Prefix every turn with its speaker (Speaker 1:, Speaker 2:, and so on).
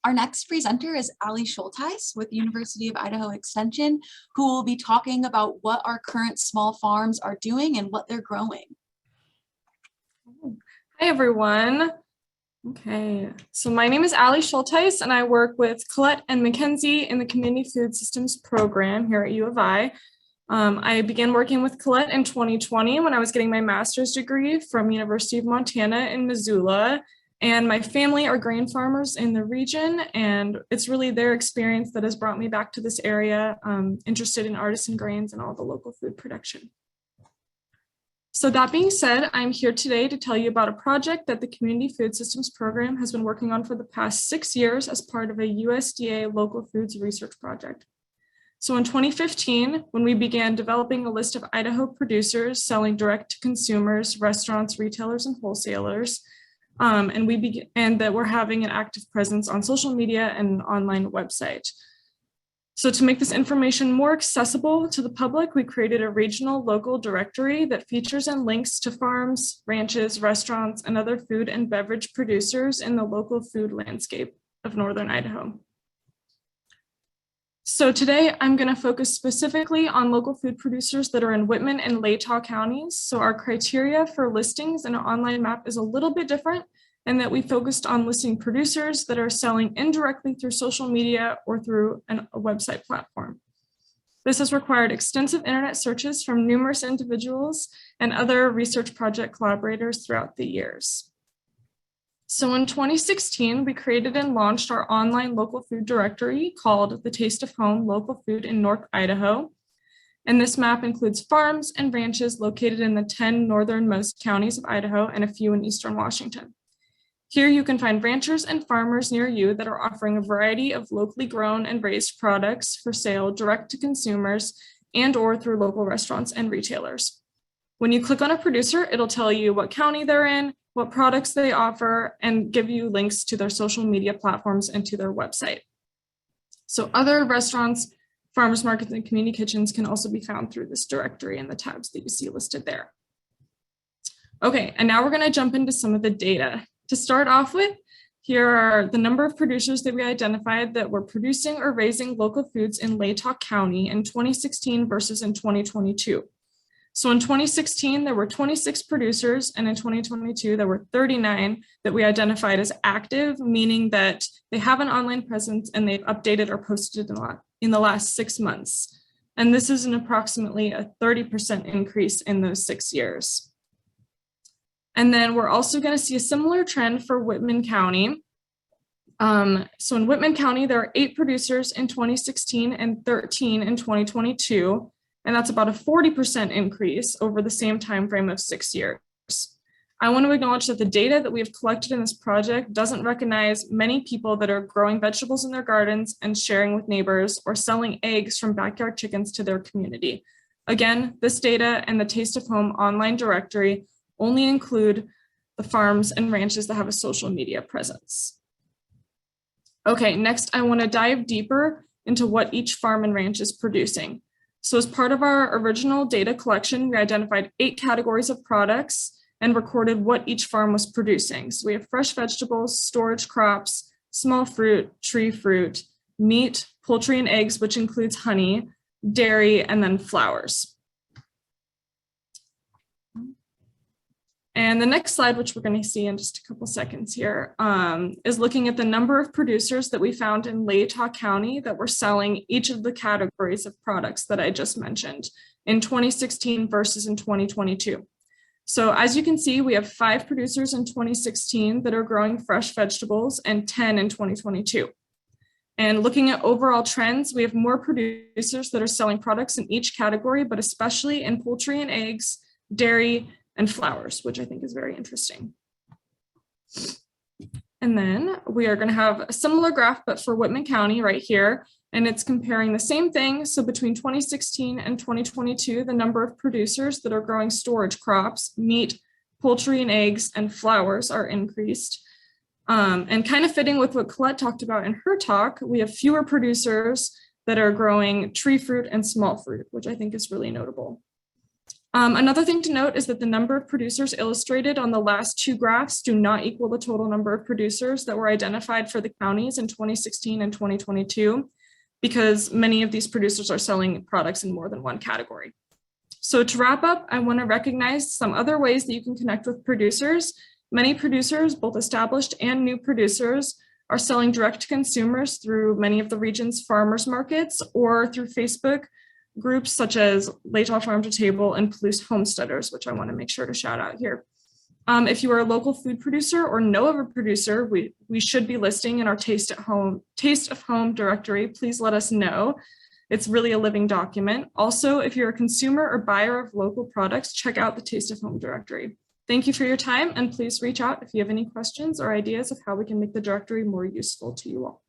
Speaker 1: Our next presenter is Schultheis with University of Idaho Extension, who will be talking about what our current small farms are doing and what they're growing.
Speaker 2: Hi, everyone. Okay, so my name is Schultheis, and I work with Colette and Mackenzie in the Community Food Systems program here at U of I. I began working with Colette in 2020 when I was getting my master's degree from University of Montana in Missoula. And my family are grain farmers in the region, and it's really their experience that has brought me back to this area, interested in artisan grains and all the local food production. So that being said, I'm here today to tell you about a project that the Community Food Systems program has been working on for the past 6 years as part of a USDA local foods research project. So in 2015, when we began developing a list of Idaho producers selling direct to consumers, restaurants, retailers, and wholesalers, and that we're having an active presence on social media and an online website. So to make this information more accessible to the public, we created a regional local directory that features and links to farms, ranches, restaurants, and other food and beverage producers in the local food landscape of Northern Idaho. So today I'm going to focus specifically on local food producers that are in Whitman and Latah counties. So our criteria for listings in an online map is a little bit different, in that we focused on listing producers that are selling indirectly through social media or through a website platform. This has required extensive internet searches from numerous individuals and other research project collaborators throughout the years. So in 2016, we created and launched our online local food directory called The Taste of Home Local Food in North Idaho. And this map includes farms and ranches located in the 10 northernmost counties of Idaho and a few in eastern Washington. Here you can find ranchers and farmers near you that are offering a variety of locally grown and raised products for sale direct to consumers and or through local restaurants and retailers. When you click on a producer, it'll tell you what county they're in, what products they offer, and give you links to their social media platforms and to their website. So other restaurants, farmers markets, and community kitchens can also be found through this directory and the tabs that you see listed there. Okay, and now we're going to jump into some of the data. To start off with, here are the number of producers that we identified that were producing or raising local foods in Latah County in 2016 versus in 2022. So in 2016, there were 26 producers, and in 2022, there were 39 that we identified as active, meaning that they have an online presence and they've updated or posted a lot in the last 6 months. And this is an approximately a 30% increase in those 6 years. And then we're also going to see a similar trend for Whitman County. So in Whitman County, there are 8 producers in 2016 and 13 in 2022. And that's about a 40% increase over the same time frame of 6 years. I want to acknowledge that the data that we have collected in this project doesn't recognize many people that are growing vegetables in their gardens and sharing with neighbors or selling eggs from backyard chickens to their community. Again, this data and the Taste of Home online directory only include the farms and ranches that have a social media presence. Okay, next I want to dive deeper into what each farm and ranch is producing. So as part of our original data collection, we identified 8 categories of products and recorded what each farm was producing. So we have fresh vegetables, storage crops, small fruit, tree fruit, meat, poultry and eggs, which includes honey, dairy, and then flowers. And the next slide, which we're going to see in just a couple seconds here, is looking at the number of producers that we found in Latah County that were selling each of the categories of products that I just mentioned in 2016 versus in 2022. So as you can see, we have 5 producers in 2016 that are growing fresh vegetables and 10 in 2022. And looking at overall trends, we have more producers that are selling products in each category, but especially in poultry and eggs, dairy, and flowers, which I think is very interesting. And then we are going to have a similar graph, but for Whitman County right here, and it's comparing the same thing. So between 2016 and 2022, the number of producers that are growing storage crops, meat, poultry and eggs, and flowers are increased. And kind of fitting with what Colette talked about in her talk, we have fewer producers that are growing tree fruit and small fruit, which I think is really notable. Another thing to note is that the number of producers illustrated on the last two graphs do not equal the total number of producers that were identified for the counties in 2016 and 2022, because many of these producers are selling products in more than one category. So to wrap up, I want to recognize some other ways that you can connect with producers. Many producers, both established and new producers, are selling direct to consumers through many of the region's farmers markets or through Facebook groups such as Latah Farm to Table and Palouse Homesteaders, which I want to make sure to shout out here. If you are a local food producer or know of a producer we should be listing in our Taste of Home directory, please let us know. It's really a living document. Also, if you're a consumer or buyer of local products, check out the Taste of Home directory. Thank you for your time, and please reach out if you have any questions or ideas of how we can make the directory more useful to you all.